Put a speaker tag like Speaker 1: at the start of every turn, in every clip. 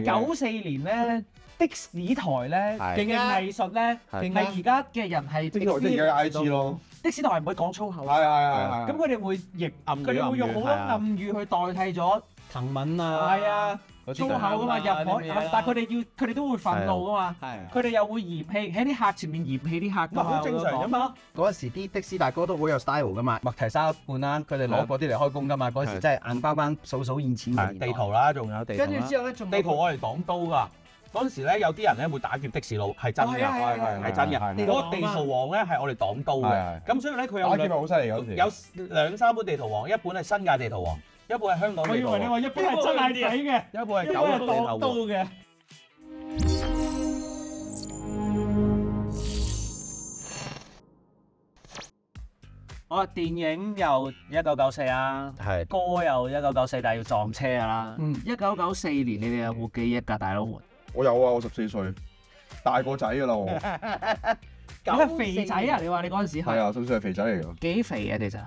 Speaker 1: 94年咧，的士台咧嘅藝術咧，係而家嘅人係
Speaker 2: 即係而家 IG 咯。
Speaker 1: 的士台係唔會講粗口。
Speaker 2: 係。
Speaker 1: 咁佢哋會佢哋會用好多暗語去代替咗
Speaker 3: 藤文啊，
Speaker 1: 係啊粗口噶嘛入海，但係佢哋都會憤怒噶嘛。佢哋又會嫌棄喺啲客前面嫌棄啲客㗎嘛，
Speaker 2: 好正常啫嘛。
Speaker 4: 嗰陣時啲的士大哥都好有 style 噶嘛，麥提沙一半啦，佢哋攞嗰啲嚟開工噶嘛。嗰陣時真係硬包包數現錢嘅年代。
Speaker 2: 地圖啦，仲有地圖啦。
Speaker 1: 跟住之後咧，仲有
Speaker 2: 地圖我哋擋刀㗎。嗰陣時咧，有啲人咧會打劫的士佬，係真嘅，係真嘅。嗰個地圖王咧係我哋擋刀嘅，咁所以咧佢有
Speaker 5: 打劫係好犀利嗰時。
Speaker 2: 有2-3本地圖王，一本係新界地圖王，一本係香港地圖王。
Speaker 1: 我以為你話一本係真係睇嘅，
Speaker 2: 一本係九龍地圖王
Speaker 1: 嘅。我電影又1994啦，歌又1994，但係要撞車㗎啦。1994年你哋有冇記憶㗎，大佬們？
Speaker 5: 我有啊，我14歲，大個仔㗎啦我。
Speaker 1: 咁肥仔啊？你話你嗰陣時
Speaker 5: 係啊，14歲係肥仔嚟㗎。
Speaker 1: 幾肥啊？其實係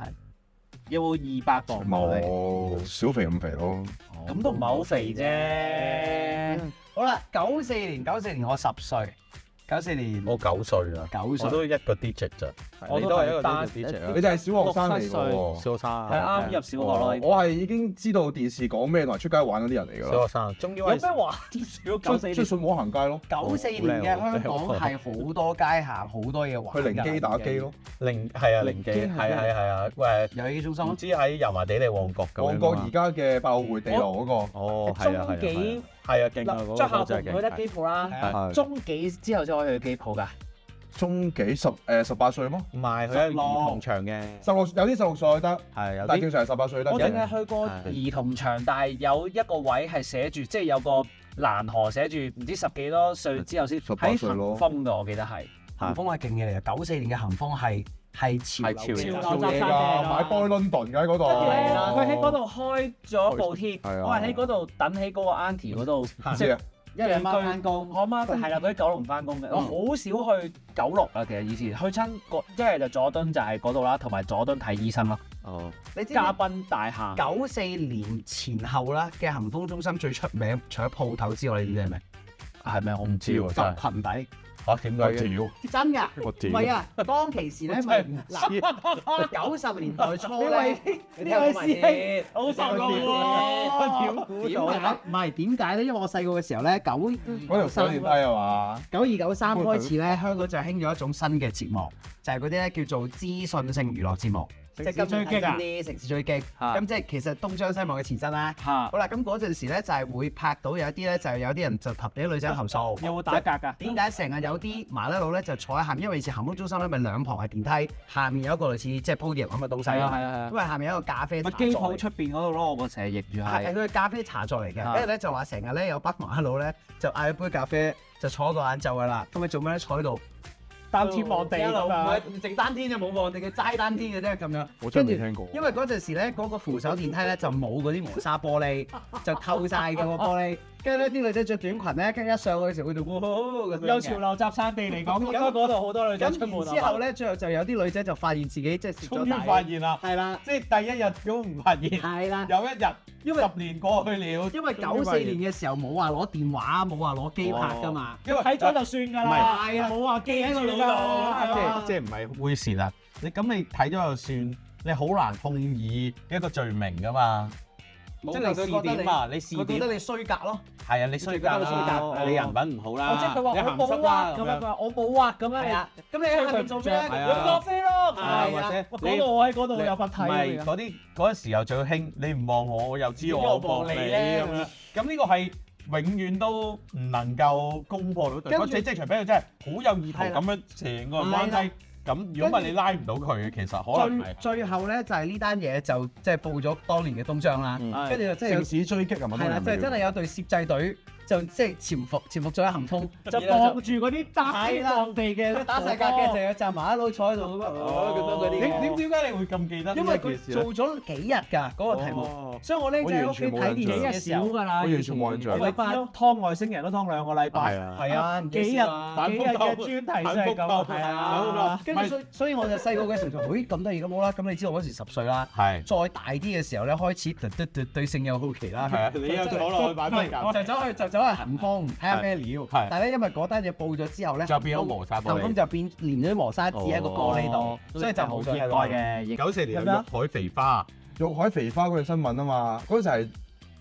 Speaker 1: 有冇200磅？
Speaker 5: 冇，小肥咁肥咯。
Speaker 1: 咁都唔係好肥啫。好啦，94年我10歲，94年
Speaker 3: 我9歲啦
Speaker 1: ，9歲
Speaker 3: 我都一個 digit 咋，
Speaker 1: 我都係一個 digit。
Speaker 5: 你就係小學生嚟㗎喎，
Speaker 3: 小學生
Speaker 1: 係啱入小學咯。
Speaker 5: 我係已經知道電視講咩同埋出街玩嗰啲人嚟㗎啦。
Speaker 3: 小學生，終於
Speaker 1: 有咩話？94年
Speaker 5: 出信和行街咯。
Speaker 1: 94年嘅香港係好多街行，好多嘢玩。
Speaker 5: 去零機打機咯。
Speaker 3: 零機，係啊，喂，
Speaker 1: 遊戲中心
Speaker 3: 唔知喺油麻地定旺角咁樣。
Speaker 5: 旺角而家嘅百老匯地牢嗰個。
Speaker 3: 哦，係啊，
Speaker 1: 中幾
Speaker 3: 係啊，勁啊，嗰
Speaker 1: 着校服
Speaker 3: 個真係勁。
Speaker 1: 去得機鋪啦，中幾之後先可以去機鋪㗎。
Speaker 5: 中幾18歲麼？
Speaker 3: 唔係，佢係兒童場嘅。
Speaker 5: 有啲16歲得，
Speaker 3: 係有啲。
Speaker 5: 但係正常係18歲得。
Speaker 1: 我淨係去過兒童場，但係有一個位係寫住，即係有個欄河寫住唔知10幾多歲之後先喺恒豐㗎，我記得係。恒豐係勁嘢嚟嘅，94年嘅恒豐係潮流
Speaker 5: 嘢㗎，買 Boy London 㗎喺嗰度。
Speaker 1: 佢喺嗰度開咗部貼，我係喺嗰度等喺嗰個 Auntie 嗰度。
Speaker 5: 知啊。
Speaker 1: 一兩媽翻工，我媽係啦，佢喺九龍翻工嘅。我好少去九龍啊，其實以前去親一係就佐敦就係嗰度啦，同埋佐敦睇醫生咯。
Speaker 3: 哦，
Speaker 1: 你知嘉賓大廈94年前後啦嘅恒豐中心最出名，除咗鋪頭之外，你知係咩？係咪？我唔知喎，真係裙底。
Speaker 3: 嚇點解嘅？
Speaker 1: 真㗎，唔係啊！當其時咧，咪嗱90年代初咧，呢位師兄好受講喎。點解？唔係點解咧？因為我細個嘅時候咧，92、93
Speaker 5: 係嘛
Speaker 1: ？92、93開始咧，香港就興咗一種新嘅節目，就係嗰啲咧叫做資訊性娛樂節目。即係追擊啊！啲城市追擊，咁即係其實東張西望嘅前身啦。好啦，咁嗰陣時咧就係會拍到有一啲咧，就係有啲人就及啲女仔投訴。有冇打格㗎？點解成日有啲麻甩佬咧就坐喺下面？因為以前恒豐中心咧咪兩旁係電梯，下面有一個類似即係podium咁嘅東西咯。係。因為下面有一個咖啡茶座。機鋪出邊嗰度咯，我成日認住係。係佢咖啡茶座嚟嘅，跟住咧就話成日咧有班麻甩佬咧就嗌一杯咖啡就坐到晏晝㗎啦。咁你做咩咧？坐喺度。單天望地咁樣，唔係淨單天就冇望地嘅，齋單天嘅啫咁樣。
Speaker 5: 我真係未聽過。
Speaker 1: 因為嗰陣時咧，嗰個扶手電梯咧就冇嗰啲磨砂玻璃，就透晒嘅個玻璃。跟住咧啲女仔着短裙咧，跟住一上去嘅時候，佢就哇有潮流集散地嚟講，應該嗰度好多女仔出門。之後咧，最後就有啲女仔就發現自己即係蝕咗底。終於發現啦，係啦，即係第一日都唔發現，係啦，有一日。因為10年過去了，因為94年嘅時候冇話攞電話，冇話攞機拍㗎嘛，因為睇咗就算㗎啦，係啊，冇話機喺個腦度，
Speaker 2: 即係唔係會事啦？你咁你睇咗就算，你好難控以一個罪名㗎嘛。即係你試點啊？你試點？佢覺得你衰格咯。係啊，你衰格啦，你人品唔好啦。即係佢話我冇啊，咁樣佢話我冇啊，咁樣係啊。咁你喺下面做咩？飲咖啡咯。係或者嗰度我喺嗰度有份睇。唔係嗰陣時候最興，你唔望我，我又知我望你咁樣。咁呢個係永遠都唔能夠攻破到對方。即係場比賽真係好有意圖咁樣成個關係。咁如果唔係你拉唔到佢，其實可能係
Speaker 1: 最後咧就係呢單嘢就即係報咗當年嘅東張啦，跟住就即係
Speaker 5: 城市追擊係咪？
Speaker 1: 係啦，就真係有隊攝製隊就即係潛伏咗喺恒豐，就望住嗰啲打天望地嘅打晒架嘅，就有站埋一路坐喺度咁樣嗰啲。點解你會咁記得？因為佢做咗幾日㗎嗰個題目，所以我咧就喺屋企睇電影嘅時候㗎啦。
Speaker 5: 我完全冇印象。
Speaker 1: 禮拜劏外星人都劏2個禮拜，係啊，幾日嘅專題就係咁，係啊。所以我就細個嘅時候就，咁得意咁好啦。咁你知道我嗰時10歲啦，係再大啲嘅時候咧，開始對性有好奇啦。係啊，你又坐落去買杯咖啡，就走走去行兇睇下咩料，但係咧因為嗰單嘢報咗之後咧，
Speaker 2: 就變咗磨砂玻璃，
Speaker 1: 行兇就變連咗啲磨砂紙喺個玻璃度，所以就冇意外嘅。
Speaker 2: 94年有玉海肥花，
Speaker 5: 玉海肥花嗰條新聞啊嘛，嗰陣時係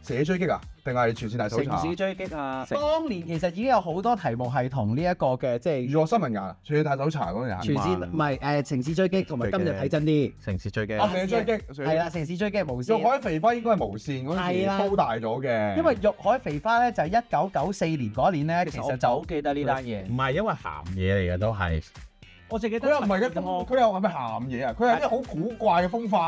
Speaker 5: 社追擊啊，定係全線大搜查？
Speaker 3: 城市追擊啊！
Speaker 1: 當年其實已經有好多題目係同呢一個嘅，即係
Speaker 5: 娛樂新聞㗎，全線大搜查嗰陣時。
Speaker 1: 全線唔係城市追擊，同埋今日睇真啲。
Speaker 3: 城市追擊
Speaker 5: 啊，社追擊
Speaker 1: 係啦，城市追擊無線。
Speaker 5: 玉海肥花應該係無線嗰陣時煲大咗嘅。
Speaker 1: 因為玉海肥花咧就係1994年嗰年咧，其實就
Speaker 3: 好記得呢單嘢。
Speaker 2: 唔係因為鹹嘢嚟嘅都係。
Speaker 1: 我淨記得
Speaker 5: 佢又唔係嘅，佢又係咪鹹嘢啊？佢係啲好古怪嘅風化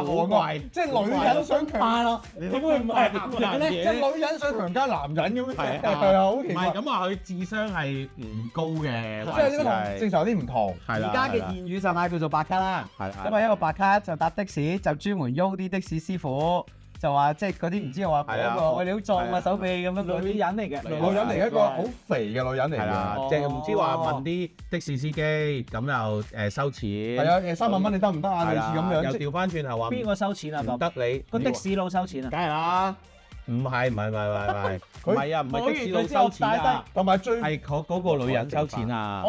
Speaker 5: 案，即係女人想強
Speaker 1: 咯，點會唔係鹹人咧？
Speaker 5: 即係女人想強姦男人咁樣，係啊，好奇怪。
Speaker 2: 唔係咁話，佢智商係唔高嘅，
Speaker 5: 即係呢個正常有啲唔同。
Speaker 1: 而家嘅諺語就嗌佢做白卡啦，
Speaker 3: 係
Speaker 1: 因為一個白卡就搭的士就專門喐啲的士師傅。就話即係嗰啲唔知話嗰個我哋好壯啊手臂咁樣，女人嚟嘅，
Speaker 5: 女人嚟一個好肥嘅女人嚟嘅，
Speaker 2: 即係唔知話問啲的士司機咁又收錢，
Speaker 5: 係啊3萬蚊你得唔得啊？類似咁樣，
Speaker 2: 又調翻轉頭話
Speaker 1: 邊個收錢啊？
Speaker 2: 唔得你
Speaker 1: 個的士佬收錢啊？
Speaker 5: 梗係啦，
Speaker 2: 唔係，唔係啊，唔係的士佬收錢啊，
Speaker 5: 同埋最
Speaker 2: 係嗰個女人收錢啊！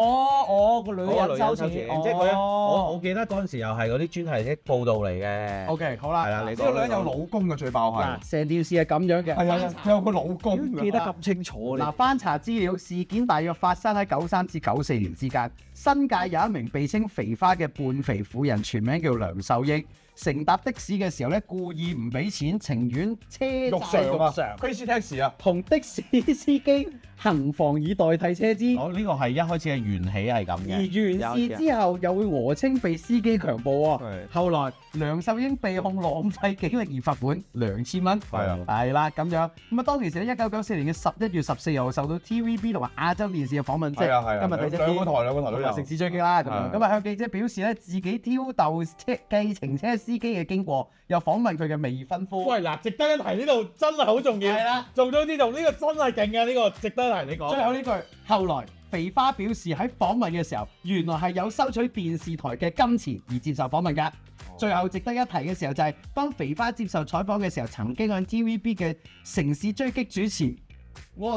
Speaker 1: 個女人收錢，
Speaker 2: 即係佢我記得嗰陣時又係嗰啲專題的報道嚟嘅。
Speaker 1: OK， 好啦，
Speaker 2: 係啦，
Speaker 5: 呢個女人有老公嘅最爆係，
Speaker 1: 成件事係咁樣嘅。
Speaker 5: 係啊，佢有個老公，
Speaker 1: 記得咁清楚。嗱，翻查資料，事件大約發生喺93至94年之間。新界有一名被稱肥花嘅半肥婦人，全名叫梁秀英。乘搭的士嘅時候咧，故意唔俾錢，情願車債肉償。
Speaker 5: Crazy Taxi 啊，
Speaker 1: 同的士司機行房以代替車資。
Speaker 2: 呢個係一開始嘅緣起係咁嘅。
Speaker 1: 而完事之後又會訛稱被司機強暴喎。後來梁秀英被控浪費警力而罰款2000蚊。係啦咁樣。咁啊，當其時咧，1994年嘅11月14日受到 TVB 同埋亞洲電視嘅訪問，即係今日睇
Speaker 5: 兩個台都有
Speaker 1: 城市追擊啦。咁啊向記者表示咧，自己挑逗計程車司機嘅經過，又訪問佢嘅未婚夫。
Speaker 2: 喂，嗱，值得一提呢度真係好重要。係啦，做咗呢度呢個真係勁嘅，呢個值得一提。你講。
Speaker 1: 最後呢句，後來肥花表示喺訪問嘅時候，原來係有收取電視台嘅金錢而接受訪問㗎。最後值得一提嘅時候就係、當肥花接受採訪嘅時候，曾經向 TVB 嘅城市追擊主持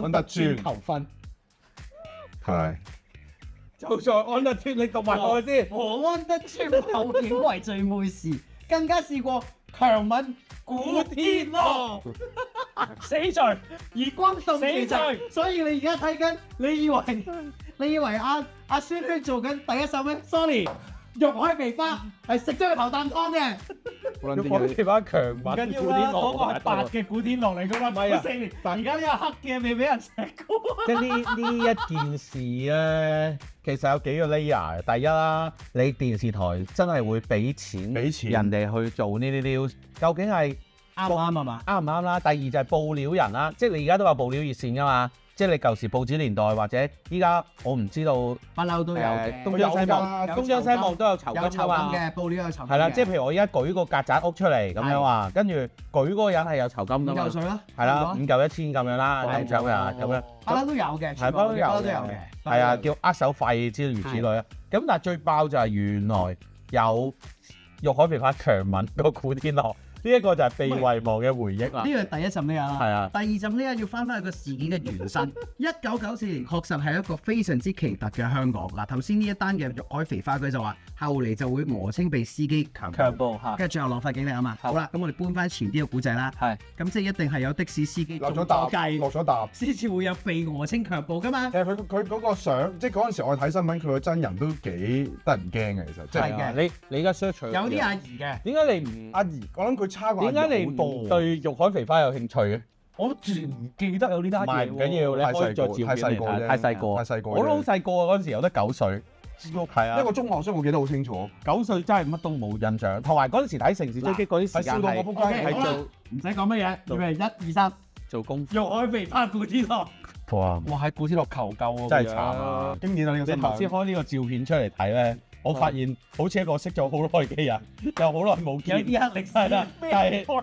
Speaker 1: 安德尊求婚。
Speaker 5: 係。
Speaker 2: 就在安德尊，你讀埋我先。
Speaker 1: 和安德尊後竟為最妹事，更加試過強吻古天樂，死罪而轟動全城。所以你而家睇緊，你以為阿孫圈做緊第一首咩 ？Sorry， 玉海肥花係食咗佢頭啖湯嘅。
Speaker 2: 玉海肥花強吻古天樂，
Speaker 1: 嗰個係白嘅古天樂嚟㗎嘛？唔係啊，而家呢個黑嘅未俾人食過。
Speaker 2: 即係呢一件事咧，其實有幾個 layer。第一啦，你電視台真係會俾錢人哋去做呢啲 news，究竟係
Speaker 1: 啱唔啱啊嘛？
Speaker 2: 啱唔啱啦？第二就係報料人啦，即係你而家都話報料熱線㗎嘛。即係你舊時報紙年代或者依家我唔知道，
Speaker 1: 不嬲都有嘅。
Speaker 2: 東張西望都有酬金
Speaker 1: 嘅，報料有酬金。
Speaker 2: 係啦，即係譬如我而家舉個曱甴屋出嚟咁樣話，跟住舉嗰個人係有酬金㗎嘛。
Speaker 1: 5嚿水啦，
Speaker 2: 係啦，5嚿1000咁樣啦，領獎啊咁樣。
Speaker 1: 不嬲都有嘅，
Speaker 2: 係不嬲都有嘅。係啊，叫握手費之如此類啊。咁但係最爆就係原來有玉海肥花強吻個古天樂。呢一個就係被遺忘嘅回憶啦。
Speaker 1: 呢個係第一陣呢啦。
Speaker 2: 係啊。
Speaker 1: 第二陣呢要翻返去個事件嘅原身。1994年確實係一個非常之奇特嘅香港。嗱，頭先呢一單嘅玉海肥花，佢就話後嚟就會訛稱被司機強暴，跟住最後浪費警力啊嘛。好啦，咁我哋搬翻前啲嘅古仔啦。係。咁即係一定係有的士司機
Speaker 5: 落咗答，
Speaker 1: 先至會有被訛稱強暴噶嘛。
Speaker 5: 佢嗰個相，即係嗰陣時我睇新聞，佢個真人都幾得人驚嘅，其實。
Speaker 1: 係嘅。
Speaker 2: 你而家 search
Speaker 1: 有啲阿姨嘅。
Speaker 2: 點解你唔
Speaker 5: 阿姨？我諗佢差過阿姨好多。
Speaker 2: 點解你唔對玉海肥花有興趣嘅？
Speaker 1: 我唔記得有呢單嘢。
Speaker 2: 唔緊要，你可以再照片嚟睇。太細個。我都好細個啊！嗰陣時有得9歲。係啊。
Speaker 5: 一個中學生我記得好清楚。
Speaker 2: 9歲真係乜都冇印象。同埋嗰陣時睇城市追擊嗰啲時間係做
Speaker 1: 唔使講乜嘢，準備1、2、3
Speaker 2: 做功。
Speaker 1: 玉海肥花古天樂。
Speaker 2: 哇！喺古天樂求救啊！真係慘啊！
Speaker 5: 經典啊！呢個
Speaker 2: 你頭先開呢個照片出嚟睇咧。我發現好似一個識咗好耐嘅人，又好耐冇見。
Speaker 1: 有啲黑歷史啦，
Speaker 2: 但係好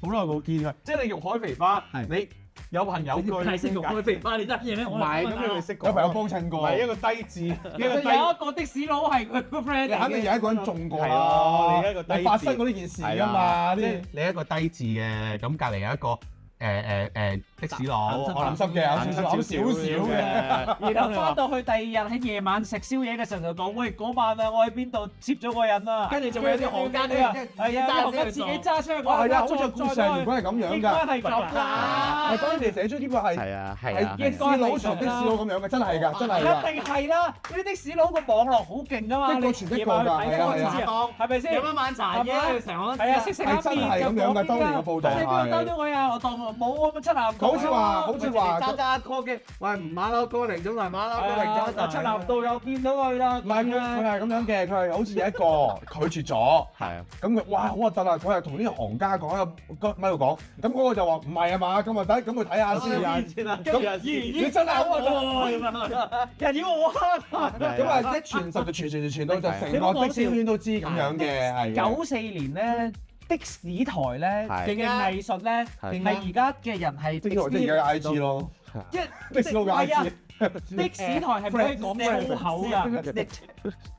Speaker 2: 耐冇見啊！即係你玉海肥花，你有朋友
Speaker 1: 佢識玉海肥花，你得嘢咩？
Speaker 2: 唔係咁樣，你識
Speaker 5: 有朋友幫襯過，
Speaker 2: 係一個低字。
Speaker 1: 有一個的士佬係佢個 friend，
Speaker 5: 你肯定有一個人中過
Speaker 2: 咯。你一個低字，
Speaker 5: 發生過呢件事㗎嘛？
Speaker 2: 即係你一個低字嘅，咁隔離有一個的士佬，
Speaker 5: 鹹濕嘅，有少少嘅。
Speaker 6: 然後翻到去第二日喺夜晚食宵夜嘅時候就講：喂，嗰晚啊，我喺邊度接咗個人啊！
Speaker 1: 跟住仲有啲行家
Speaker 6: 係啊，啲行家自己揸車過嚟。
Speaker 5: 係啊，好似故事原本係咁樣㗎。
Speaker 6: 應該係咁啦。
Speaker 5: 當時寫出呢個係的士佬同的士佬咁樣嘅，真係㗎，真係㗎。
Speaker 6: 一定係啦！啲的士佬個網絡好勁㗎嘛，
Speaker 5: 一個傳一個㗎，
Speaker 6: 係咪先？
Speaker 1: 飲一晚茶嘅成日
Speaker 6: 係啊，識食下
Speaker 5: 真係咁樣㗎，當年個報道係。
Speaker 6: 兜咗我啊！我當冇咁七男。
Speaker 5: 好似話
Speaker 1: 揸 call 嘅，喂唔馬騮哥零鐘嚟馬騮哥零鐘，
Speaker 6: 七男道又見到佢啦。
Speaker 5: 唔係佢係咁樣嘅，佢係好似有一個拒絕咗，
Speaker 3: 係啊，
Speaker 5: 咁佢哇好核突啊！佢係同啲行家講喺度講，咁嗰個就話唔係啊嘛，咁啊得，咁佢睇下先啊。咁你真係好核突，
Speaker 6: 人妖我黑。
Speaker 5: 咁啊一傳十就傳到就成個的士圈都知咁樣嘅，係。
Speaker 6: 94年咧。的士台咧嘅藝術咧，係而家嘅人係
Speaker 5: 即係而家嘅 IG 咯，的士佬嘅 IG。
Speaker 6: 的士台係唔可以講粗口㗎，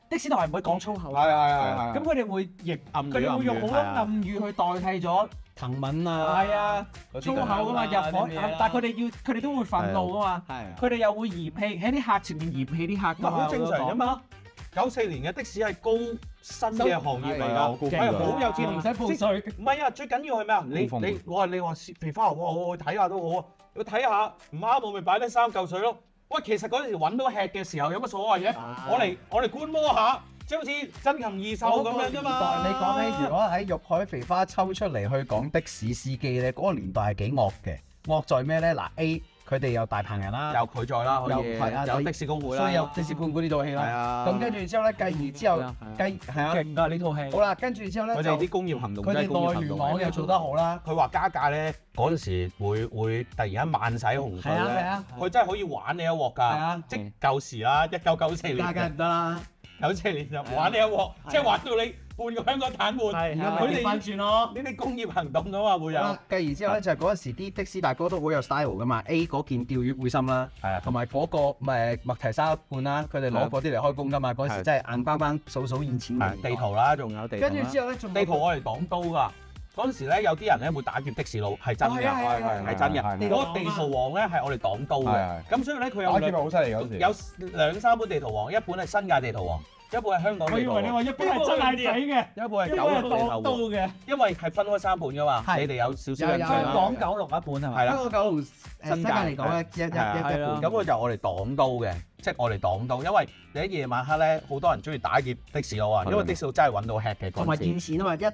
Speaker 6: 的士台係唔可以講粗口。
Speaker 5: 係。
Speaker 6: 咁佢哋會譯暗語，佢哋會用好多暗語去代替咗
Speaker 1: 藤文啊，
Speaker 6: 係啊，粗口㗎嘛，入伙，但係佢哋都會憤怒㗎嘛，佢哋又會嫌棄喺啲客前面嫌棄啲客㗎嘛，
Speaker 2: 好正常㗎嘛。94年嘅的士係高薪嘅行業嚟㗎，係好有錢，唔使報稅。唔係啊，最緊要係咩啊？你話皮花牛，我去睇下都好啊。去睇下唔啱我咪擺低3嚿水咯。喂，其實嗰陣時揾到吃嘅時候有乜所謂嘅？我嚟觀摩下，即係好似真禽異獸咁樣啫嘛。
Speaker 1: 你講起如果喺玉海肥花抽出嚟去講的士司機咧，嗰個年代係幾惡嘅。惡在咩咧？嗱 A。佢哋有大棚人啦，
Speaker 2: 有佢在啦，可以有的士公會啦，
Speaker 1: 所以有的士判官呢套戲啦。咁跟住之後咧，繼而之後係啊，
Speaker 6: 勁㗎呢套戲。
Speaker 1: 好啦，跟住之後咧，
Speaker 2: 佢哋啲工業行動，
Speaker 1: 佢哋內聯網又做得好啦。
Speaker 2: 佢話加價咧，嗰陣時會突然間慢駛紅燈咧，佢真係可以玩你一鑊㗎。即舊時啦，1994年。
Speaker 1: 加價唔得啦
Speaker 2: ，94年就玩你一鑊，即係玩到你半個香港癱瘓。
Speaker 1: 佢哋翻轉咯，
Speaker 2: 呢啲工業行動㗎嘛會有。
Speaker 1: 繼而之後咧，就係嗰陣時啲的士大哥都好有 style 噶嘛。A 嗰件釣魚背心啦，同埋嗰個麥提沙罐啦，佢哋攞嗰啲嚟開工噶嘛。嗰陣時真係硬邦邦數現錢。
Speaker 2: 地圖啦，仲有地圖。
Speaker 1: 跟住之後咧，仲
Speaker 2: 地圖我嚟擋刀㗎。嗰陣時咧，有啲人咧會打劫的士佬，係真嘅，係真嘅。嗰個地圖王咧係我哋擋刀嘅。咁所以咧佢有
Speaker 5: 打劫係好犀利嗰時。
Speaker 2: 有2-3本地圖王，一本係新界地圖王。一部係香港地圖，
Speaker 6: 我以為你話一本係真係睇嘅，
Speaker 2: 一部係九龍地圖
Speaker 6: 嘅，
Speaker 2: 因為係分開3本噶嘛，你哋有少少印象啦。
Speaker 6: 香港九龍一本係咪？
Speaker 1: 香港九龍新界嚟講咧，一本。
Speaker 2: 咁我就我哋擋刀嘅，即係我哋擋刀，因為你喺夜晚黑咧，好多人中意打劫的士佬啊，因為的士佬真係揾到吃嘅。
Speaker 1: 同埋現錢啊嘛，即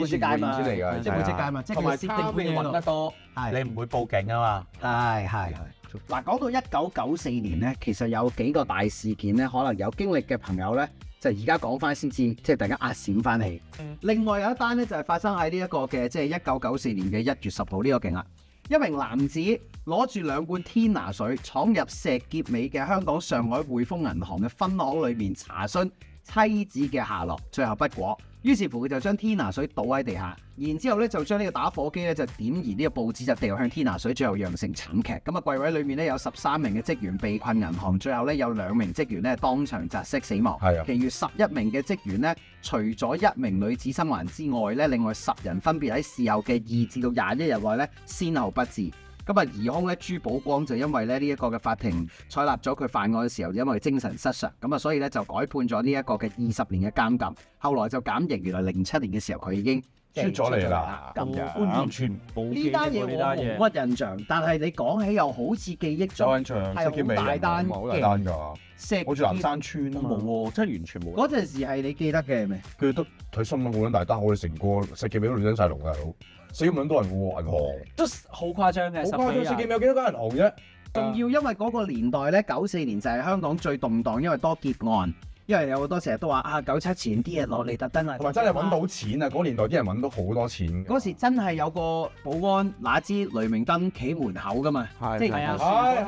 Speaker 1: 會即街嘛，即會即街嘛，即係佢
Speaker 2: 卡俾你揾得多，你唔會報警啊嘛。
Speaker 1: 係。嗱，講到1994年咧，其實有幾個大事件咧，可能有經歷嘅朋友咧，就而家講翻先知，即係大家壓閃翻起。另外有一單咧，就係發生喺呢一個嘅，即係1994年嘅1月10號呢個勁啦。一名男子攞住2罐天拿水，闖入石硤尾嘅香港上海匯豐銀行嘅分行裏面查詢妻子嘅下落，最後不果。於是乎佢就將天拿水倒喺地下，然之後咧就將呢個打火機咧就點燃呢個報紙就掉向天拿水，最後釀成慘劇。咁啊櫃位裏面咧有13名嘅職員被困銀行，最後咧有2名職員咧當場窒息死亡。其餘11名嘅職員咧，除咗1名女子生還之外咧，另外10人分別喺事後嘅2至到21日內咧先後不治。咁啊，疑兇咧朱寶光就因為咧呢一個嘅法庭採納咗佢犯案嘅時候，因為精神失常，咁啊所以咧就改判咗呢一個嘅20年嘅監禁。後來就減刑，原來07年嘅時候佢已經
Speaker 5: 出咗嚟啦。
Speaker 1: 咁
Speaker 5: 完全冇
Speaker 1: 呢單嘢我冇乜印象，但係你講起又好似記憶中係好大單
Speaker 5: 㗎，好似南山村啊嘛，
Speaker 3: 冇喎，真係完全冇。
Speaker 1: 嗰陣時係你記得嘅咩？
Speaker 5: 佢得睇新聞好撚大單，我哋成個石硤尾都亂咗晒龍啊！死咁多人喎，銀行
Speaker 6: 都好誇張嘅，
Speaker 5: 好誇張！石硤尾有幾多間銀行啫？
Speaker 1: 仲要因為嗰個年代咧，94年就係香港最動盪，因為多劫案。因為有好多成日都話97前啲嘢落嚟特登啊，
Speaker 5: 同埋真係揾到錢啊！嗰年代啲人揾到好多錢。
Speaker 1: 嗰時真係有個保安拿支雷明燈企門口㗎嘛，即係有咁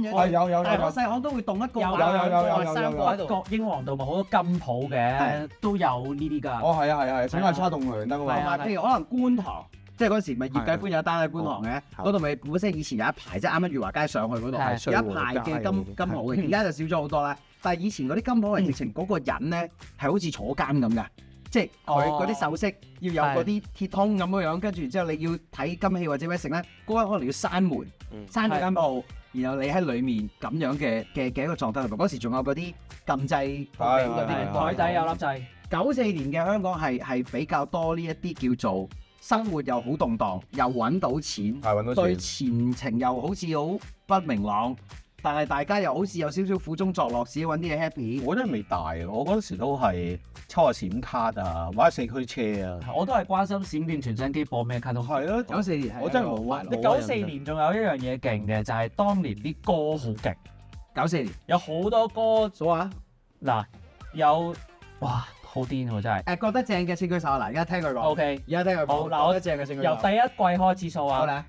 Speaker 1: 樣。係有。大行細行都會動一個，有3個喺度。
Speaker 6: 英皇道咪好多金鋪嘅，都有呢啲㗎。
Speaker 5: 哦，係，請下叉動雷明燈㗎嘛。
Speaker 1: 同埋譬如可能觀塘。即係嗰時咪葉繼歡有一單喺觀塘嘅，嗰度咪本身以前有一排，即係啱啱裕華街上去嗰度有一排嘅金鋪嘅，而家就少咗好多啦。但係以前嗰啲金鋪係直情嗰個人咧係好似坐監咁㗎，即係佢嗰啲首飾要有嗰啲鐵通咁樣樣，跟住之後你要睇金器或者咩成咧，嗰間可能要閂門，閂咗間鋪，然後你喺裡面咁樣嘅一個狀態嚟。嗰時仲有嗰啲撳掣嗰啲
Speaker 6: 台底有粒掣。
Speaker 1: 94年嘅香港係比較多呢一啲叫做生活又好動盪，又揾到錢，對前程又好似好不明朗。但係大家又好似有少少苦中作樂，自己揾啲嘢 happy。
Speaker 2: 我真係未大啊！我嗰陣時都係抽下閃卡啊，玩下四驅車啊。
Speaker 6: 我都係關心閃電傳真機播咩卡都係咯。
Speaker 1: 94年
Speaker 2: 我真係冇玩。
Speaker 6: 你94年仲有一樣嘢勁嘅，就係當年啲歌好勁。
Speaker 1: 94年
Speaker 6: 有好多歌
Speaker 1: 數下
Speaker 6: 嗱，有哇好癲喎真係。
Speaker 1: 覺得正嘅請舉手嗱，而家聽佢講。
Speaker 6: OK，
Speaker 1: 而家聽佢講。
Speaker 6: 好嗱，我
Speaker 1: 覺得正嘅請舉手。
Speaker 6: 由第一季開始數啊。
Speaker 1: 好啦，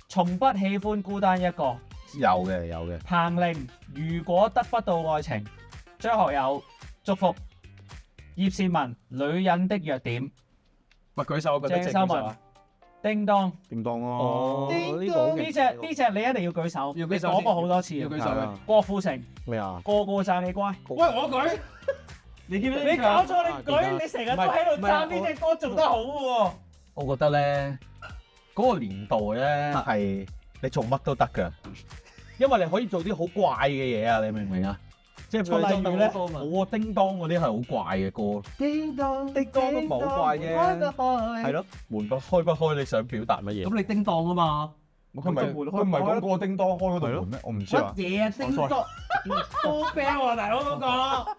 Speaker 6: 從不喜歡孤單一個。
Speaker 2: 有嘅。
Speaker 6: 彭羚如果得不到愛情，張學友祝福，葉倩文女人的弱點，
Speaker 1: 咪舉手，我覺得
Speaker 6: 鄭秀文叮當。
Speaker 3: 點當咯？
Speaker 2: 哦，
Speaker 6: 呢隻你一定要舉手，
Speaker 1: 要舉手
Speaker 6: 你講過好多次。
Speaker 1: 要舉手嘅。
Speaker 6: 郭富城
Speaker 3: 咩啊？
Speaker 6: 個個讚你乖。
Speaker 1: 喂，我舉。
Speaker 6: 你搞錯你舉，你成日都喺度讚呢隻歌做得好喎。
Speaker 2: 我覺得咧，嗰個年代咧係你做乜都得㗎，因為你可以做啲好怪嘅嘢啊！你明唔明啊？即係例如咧，我叮當嗰啲係好怪嘅歌。
Speaker 1: 叮當
Speaker 2: 都唔係好怪啫，係咯，門不開不開，你想表達乜嘢？
Speaker 1: 咁你叮當啊嘛？
Speaker 5: 佢唔係講過叮當開嗰度門咩？我唔知啊。
Speaker 1: 乜嘢啊？叮當波標啊，大佬嗰個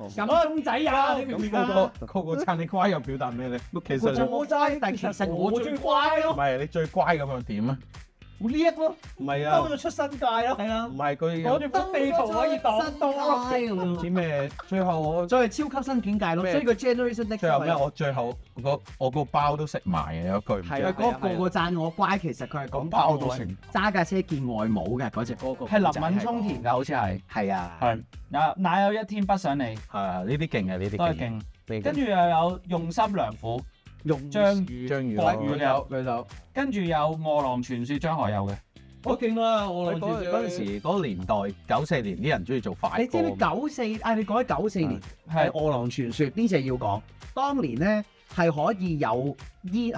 Speaker 1: 咁鐘仔啊！你明唔明啊？
Speaker 2: 個撐你乖又表達咩咧？其實
Speaker 1: 我齋，但其實我最乖咯。
Speaker 2: 唔係你最乖咁樣點啊？
Speaker 1: 好叻咯！
Speaker 2: 唔係啊，
Speaker 6: 幫咗出新界咯。係啊，
Speaker 2: 唔係佢
Speaker 6: 攞住本地圖可以擋到咯。
Speaker 2: 唔知咩？最後我
Speaker 1: 再係超級新境界咯，所以個 generation next
Speaker 2: 最後咩？我最後我個包都食埋嘅有一句唔知。
Speaker 1: 係啊，嗰個個讚我乖，其實佢係講
Speaker 5: 包到成
Speaker 1: 揸架車見外母嘅嗰隻歌個。
Speaker 6: 係林敏聰填㗎，好似係。
Speaker 1: 係啊。
Speaker 6: 係。哪有一天不想你？
Speaker 2: 係啊，呢啲勁啊，呢啲
Speaker 6: 都係勁。跟住又有用心良苦。張宇
Speaker 1: 佢就。
Speaker 6: 跟住有餓狼傳說張學友嘅。
Speaker 1: 好勁啦！餓狼傳說
Speaker 2: 嗰陣時嗰個年代94年啲人中意做快歌。
Speaker 1: 你知唔知94？你講起94年係餓狼傳說呢隻要講，當年咧係可以有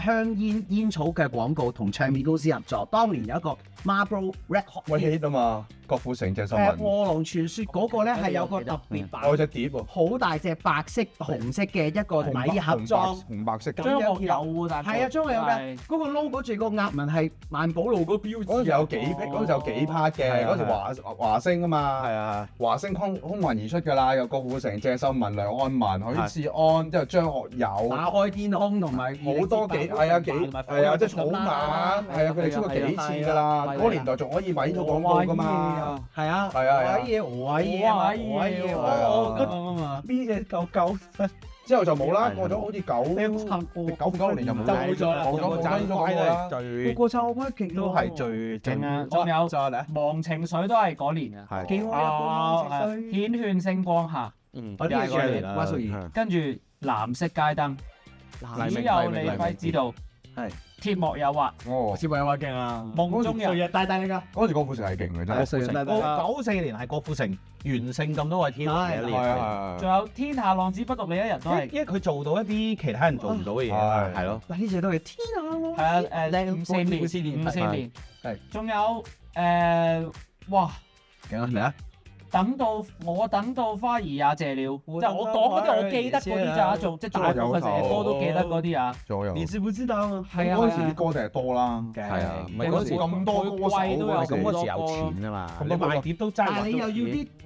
Speaker 1: 香煙草嘅廣告同唱片公司合作。當年有一個 Marlboro Record
Speaker 5: 喂 hit 啊嘛，郭富城、鄭秀文。
Speaker 1: 餓狼傳說嗰個咧係有個特別版，
Speaker 5: 我隻碟喎，
Speaker 1: 好大隻白色、紅色嘅一個米盒裝，
Speaker 5: 紅白色。
Speaker 6: 張學友喎，
Speaker 1: 係啊，張學友嘅嗰個 logo 住個壓紋係萬寶路個標誌。
Speaker 5: 嗰陣時有幾 part 嘅，嗰時華星啊嘛，
Speaker 3: 係啊，
Speaker 5: 華星空雲而出㗎啦，有郭富城、鄭秀文、梁漢文、許志安，之後張學友。
Speaker 1: 打開天空同埋
Speaker 5: 好多幾係啊，即係草蜢，係啊，佢哋出過幾次㗎啦。嗰個年代仲可以買呢套廣告㗎嘛。
Speaker 1: 係啊，
Speaker 5: 係啊，
Speaker 1: 玩嘢，玩嘢，
Speaker 6: 呢隻狗
Speaker 5: 之後就冇啦，過咗好似99年就冇咗啦，冇咗爭咗啦。
Speaker 2: 最
Speaker 1: 個讚我覺得勁
Speaker 2: 都係最
Speaker 6: 勁啊！仲有忘情水都係嗰年啊，
Speaker 3: 係
Speaker 1: 幾好啊！
Speaker 6: 繾綣星光下，
Speaker 1: 嗰啲係關淑怡，
Speaker 6: 跟住藍色街燈，只有你輝知道，
Speaker 1: 係
Speaker 6: 鐵幕誘惑，
Speaker 5: 哦，
Speaker 1: 小朋友話勁啊！
Speaker 6: 夢中人
Speaker 1: 大你㗎，
Speaker 5: 嗰時郭富城係勁嘅真係。
Speaker 2: 94年係郭富城完勝咁多位天后嘅一年，
Speaker 6: 仲有天下浪子不獨你一人都係，
Speaker 2: 因為佢做到一啲其他人做唔到嘅嘢，係咯。
Speaker 1: 嗱呢隻都係天啊！
Speaker 6: 係啊54年，
Speaker 1: 係，
Speaker 6: 仲有哇，
Speaker 1: 勁啊嚟啊！
Speaker 6: 等到花兒也謝了，就我講嗰啲我記得嗰啲咋，即係大部分成隻歌都記得嗰啲啊。
Speaker 5: 仲有。
Speaker 1: 你知唔知道啊？
Speaker 6: 係啊，
Speaker 5: 嗰陣時啲歌就係多啦。
Speaker 3: 係啊，唔係
Speaker 5: 嗰陣時咁多歌手，
Speaker 6: 貴都有
Speaker 3: 咁嗰時有錢啊嘛，
Speaker 2: 你賣碟都爭。
Speaker 1: 但係你又要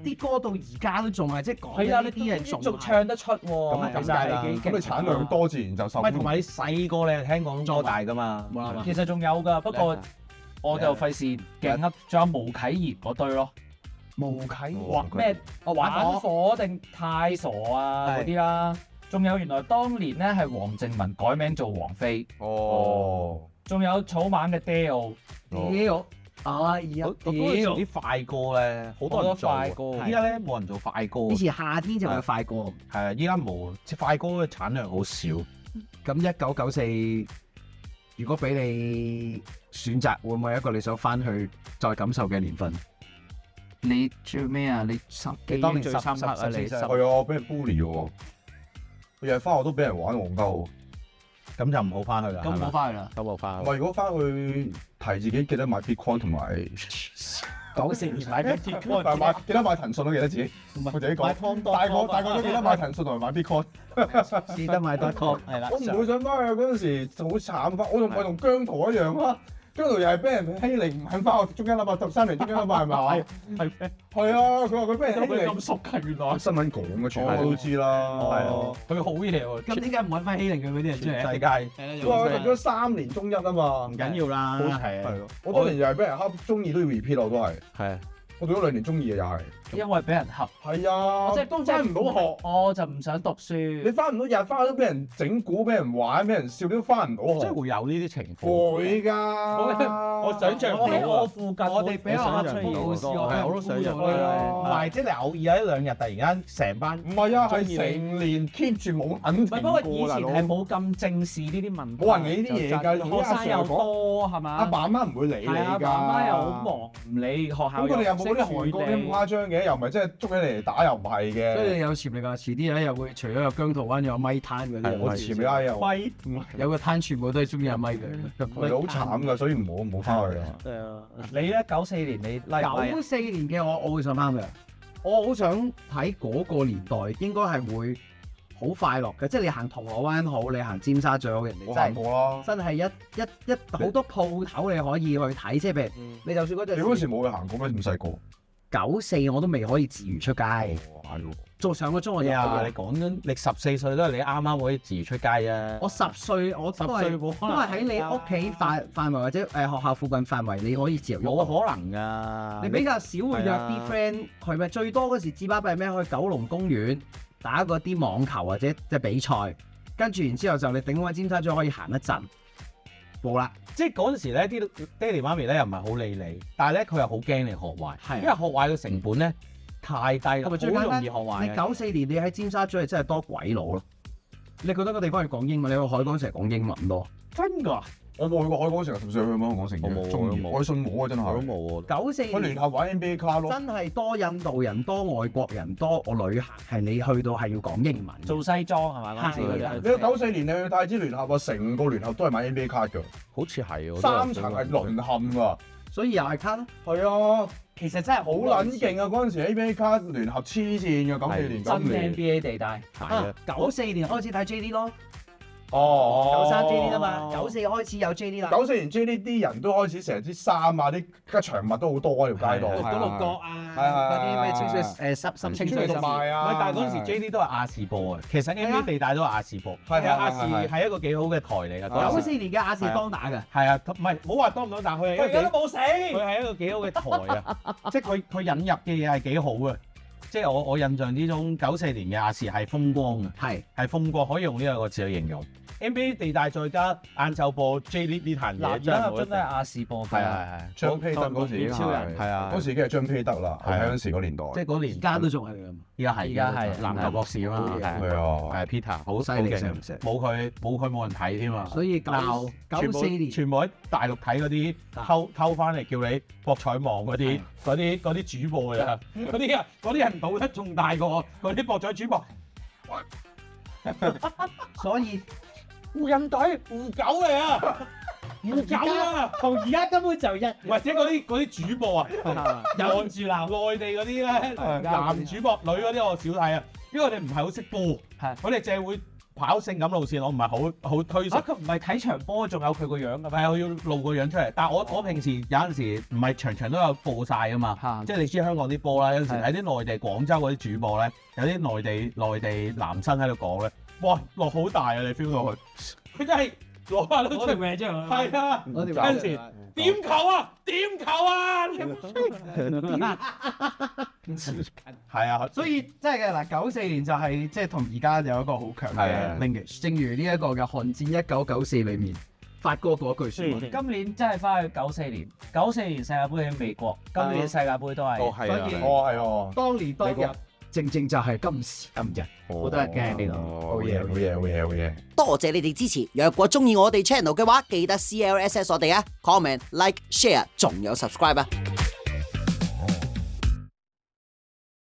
Speaker 1: 啲歌到而家都仲係即係講
Speaker 6: 係啊，
Speaker 1: 呢啲係
Speaker 6: 仲唱得出喎。
Speaker 5: 咁你產量多自然就受。
Speaker 2: 唔係同埋你細個你聽廣州大㗎嘛。
Speaker 6: 其實仲有㗎，不過我就費事勁噏。仲有毛啟賢嗰堆咯。
Speaker 5: 無啟
Speaker 6: 咩玩火定太傻啊嗰啲啦，仲有原來當年咧係黃靜文改名做王菲，
Speaker 5: 哦，
Speaker 6: 仲有草蜢嘅 Deo，
Speaker 1: 哎呀，
Speaker 2: 嗰陣時啲快歌咧，好多人做，依家咧冇人做快歌。
Speaker 1: 以前夏天就有快歌，
Speaker 2: 係啊，依家冇，即快歌嘅產量好少。
Speaker 1: 咁1994，如果俾你選擇，會唔會一個你想翻去再感受嘅年份？你最咩啊？你當年最深刻啊！你
Speaker 5: 係啊，俾人 bully 喎。日日翻學都俾人玩戇鳩。
Speaker 2: 咁就唔好翻去啦。
Speaker 6: 咁冇翻去啦。
Speaker 3: 都冇翻
Speaker 5: 唔。係，如果翻去提自己記得買 Bitcoin 同埋
Speaker 6: 94年買 Bitcoin，
Speaker 5: 記得買騰訊都記得自己。我自己講，大個都記得買騰訊同埋買 Bitcoin。
Speaker 1: 記得買 .com
Speaker 6: 係啦。
Speaker 5: 我唔會想翻去嗰陣時就好慘翻，我同姜濤一樣啦。姜濤又係俾人欺凌，唔肯翻學中間諗下13年中間諗下係咪？
Speaker 6: 係咩？
Speaker 5: 係啊，佢話佢俾人欺凌。
Speaker 6: 咁熟㗎原來。
Speaker 5: 新聞講嘅，全部都知啦。係啊，
Speaker 6: 佢好嘢喎。咁點解唔揾翻欺凌佢嗰啲人出嚟？
Speaker 2: 世界
Speaker 5: 佢話佢讀咗3年中一啊嘛。
Speaker 2: 唔緊要啦，係
Speaker 5: 係咯。我當年又係俾人恰，中二都要 repeat 我都係。
Speaker 3: 係。
Speaker 5: 我讀咗2年中二嘅又係。
Speaker 6: 因為俾人恰。
Speaker 5: 係啊。
Speaker 6: 即係都
Speaker 5: 翻唔到學。
Speaker 6: 我就唔想讀書。
Speaker 5: 你翻唔到日，翻去都俾人整蠱，俾人玩，俾人笑，都翻唔到學。
Speaker 2: 即係會有呢啲情況。
Speaker 5: 會㗎。
Speaker 2: 我想像
Speaker 6: 喺我附近，我哋俾我出現
Speaker 3: 我都想像
Speaker 2: 唔係，即係你偶爾有1-2日突然間成班
Speaker 5: 唔係啊，係成年 keep 住冇肯停過。
Speaker 6: 不過以前係冇咁正視呢啲問題。
Speaker 5: 冇人理呢啲嘢㗎，
Speaker 6: 學生又多係嘛？
Speaker 5: 阿爸阿媽唔會理你㗎。
Speaker 6: 阿爸阿媽又好忙，唔理學校。
Speaker 5: 咁佢哋又冇嗰啲韓國啲咁誇張嘅，又唔係即係捉起嚟打，又唔係嘅。
Speaker 1: 所以你有潛力㗎，遲啲咧又會除咗有姜濤灣，有咪攤嗰啲。
Speaker 5: 我潛力啊又。
Speaker 2: 咪
Speaker 1: 有個攤全部都係中意阿咪嘅。
Speaker 5: 係好慘㗎，所以唔好翻去啊。
Speaker 3: 係啊。
Speaker 6: 你咧94年你
Speaker 1: 94年嘅我會想翻嘅，我好想睇嗰個年代應該係會好快樂嘅，即係你行銅鑼灣好，你行尖沙咀好，人哋
Speaker 5: 我行過啦。
Speaker 1: 真係一好多鋪頭你可以去睇，即係譬如你就算嗰陣
Speaker 5: 你嗰時冇去行過咩？咁細個
Speaker 1: 94我都未可以自如出街，做上個中學
Speaker 2: 啊！你講緊你14歲都係你啱啱可以自如出街啊！
Speaker 1: 我10歲我都係喺你屋企範圍或者學校附近範圍你可以自由
Speaker 2: 冇可能㗎。
Speaker 1: 你比較少會約啲 friend 去咩？最多嗰時至巴閉咩？去九龍公園打嗰啲網球或者即係比賽，跟住然之後就你頂位尖沙咀可以行一陣，冇啦。
Speaker 2: 即係嗰陣時咧，啲爹哋媽咪咧又唔係好理你，但係咧佢又好驚你學壞，因為學壞嘅成本咧太低啦，好容易學壞。
Speaker 1: 你94年你喺尖沙咀係真係多鬼佬咯。你覺得個地方係講英文，你去海港城係講英文多。
Speaker 5: 真㗎？我冇去過海港城，純粹去香港城。
Speaker 3: 我冇，
Speaker 5: 中意我信我啊，真係。
Speaker 3: 我都冇
Speaker 1: 94
Speaker 5: 去聯合玩 NBA 卡咯。
Speaker 1: 真係多印度人、多外國人、多我旅行，係你去到係要講英文。
Speaker 6: 做西裝係嘛？嗰陣時
Speaker 5: 你去94年你去太子聯合啊，成個聯合都係買 NBA 卡㗎。
Speaker 3: 好似係喎。
Speaker 5: 3層係淪陷㗎。
Speaker 1: 所以又係卡咯。
Speaker 5: 係啊，
Speaker 6: 其實真係
Speaker 5: 好撚勁啊！嗰陣時 NBA 卡聯合黐線㗎，94年。
Speaker 6: 真 NBA 地帶。
Speaker 3: 係啊。
Speaker 1: 94年開始睇 JD 咯。
Speaker 5: 哦。
Speaker 1: 93 JD 啊嘛，94開始有 JD 啦。
Speaker 5: 94年 JD 啲人都開始成啲衫啊，啲吉祥物都好多喺條街度。
Speaker 6: 六角啊，
Speaker 1: 嗰啲咩清水濕清水濕
Speaker 5: 賣啊。
Speaker 2: 唔係，但係嗰陣時 JD 都係亞視播嘅，其實 NBA 地帶都係亞視播。係啊，亞視係一個幾好嘅台嚟㗎。
Speaker 1: 94年嘅亞視當打㗎。
Speaker 2: 係啊，唔係唔好話當唔當，但係佢係一個
Speaker 6: 而家都冇死。
Speaker 2: 佢係一個幾好嘅台啊，即係佢引入嘅嘢係幾好嘅。即係我印象之中94年嘅亞視係風光嘅，係風光，可以用呢兩個字去形容。NBA 地帶再加晏晝播 JD 呢壇嘢，
Speaker 6: 真係亞視播。
Speaker 2: 係係。
Speaker 5: 張披德嗰時已經係，係啊，嗰時已經係張披德啦，係嗰陣時個年代。
Speaker 1: 即係嗰年間都仲係咁。
Speaker 2: 而家係籃球博士啊嘛，
Speaker 5: 係啊，
Speaker 2: 係 Peter 好
Speaker 1: 犀利，
Speaker 2: 冇人睇添啊。
Speaker 1: 所以94年
Speaker 2: 全部喺大陸睇嗰啲偷翻嚟叫你博彩網嗰啲主播㗎啦，嗰啲人賭得仲大過嗰啲博彩主播。
Speaker 1: 所以
Speaker 2: 湖人隊湖狗嚟啊！湖狗啊，
Speaker 6: 同而家根本就一，
Speaker 2: 或者嗰啲主播啊，
Speaker 6: 有住內
Speaker 2: 地嗰啲咧，男主播女嗰啲我少睇啊，因為我哋唔係好識波，我哋淨係會跑性感路線，我唔係好推崇。
Speaker 6: 佢唔係睇場波，仲有佢個樣㗎咩？
Speaker 2: 係，我要露個樣出嚟。但係我平時有陣時唔係場都有播晒㗎嘛，即係你知香港啲波啦，有陣時喺啲內地廣州嗰啲主播咧，有啲內地男生喺度講咧，哇落好大啊！你 feel 到佢，佢真係攞翻到出名啫，係啊！有陣時點球啊？係啊，
Speaker 1: 所以真係嘅嗱，94年就係即係同而家有一個好強嘅 linkage。正如呢一個嘅寒戰1994裏面發哥嗰句説話。
Speaker 6: 今年真係翻去94年，94年世界盃喺美國，今年世界盃都係。
Speaker 1: 所以
Speaker 5: 係喎。
Speaker 1: 當年當日正就係今時今日，好多人驚呢度。
Speaker 5: 好嘢！
Speaker 7: 多謝你哋支持，若果中意我哋 channel 嘅話，記得 CLSS 我哋啊 ，comment、like、share，仲有 subscribe 啊！